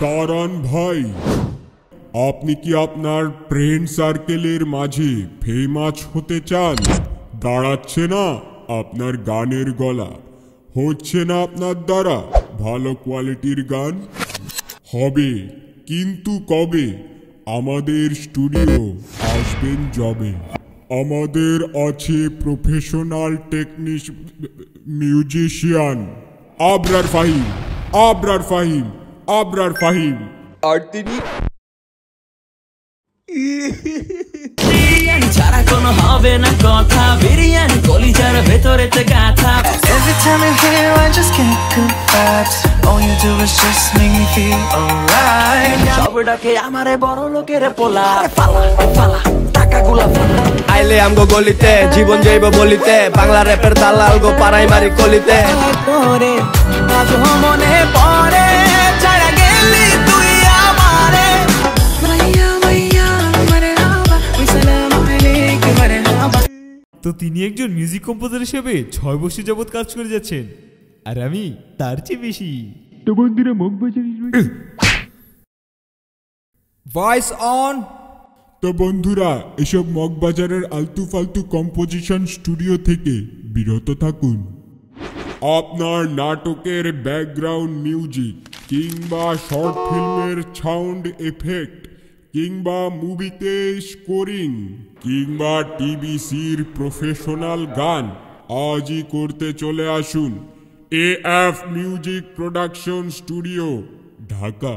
দাঁড়ান ভাই, আপনি কি আপনার ফ্রেন্ড সার্কেলের মাঝে ফেমাস হতে চান? দাঁড়াচ্ছে না আপনার গানের গলা, হচ্ছে না আপনার দ্বারা ভালো কোয়ালিটির গান? হবে, কিন্তু কবে? আমাদের স্টুডিও আসবেন যবে। আমাদের আছে প্রফেশনাল মিউজিশিয়ান আবরার ফাহিম, আবরার ফাহিম, আবরার ফাহিম। আর তিনি বিরিয়ানি ছাড়া কোনো হবে না কথা, বিরিয়ানি কলিজার ভেতরেতে গাথা। Every time you're here I just get good vibes. All you do is just make me feel alright. সব ডাকে আমারে বড় লোকের পোলা, পালা পালা টাকাগুলা পালা। আইলে আমগো গলিতে জীবন যাইব বলিতে, বাংলা র্যাপের দালাল গো পাড়াই মারি কলিতে। তোরে আজ মনে পড়ে ছাড়া গেলি তুই আমারে। মাইয়া মাইয়া মারহাবা ওয়াসসালামু আলাইকুম মারহাবা। তো তিনি একজন মিউজিক কম্পোজার হিসেবে 6 বছর যাবৎ কাজ করে যাচ্ছেন, আর আমি তার চেয়ে বেশি। তো বন্ধুরা মগবাজার ভয়েস অন। তো বন্ধুরা, এসব মগবাজারের আলতু ফালতু কম্পোজিশন স্টুডিও থেকে বিরত থাকুন। আপনার নাটকের ব্যাকগ্রাউন্ড মিউজিক কিংবা শর্ট ফিল্মের সাউন্ড এফেক্ট কিংবা মুভিতে স্কোরিং কিংবা টিভিসির প্রফেশনাল গান আজই করতে চলে আসুন AF music production studio, Dhaka.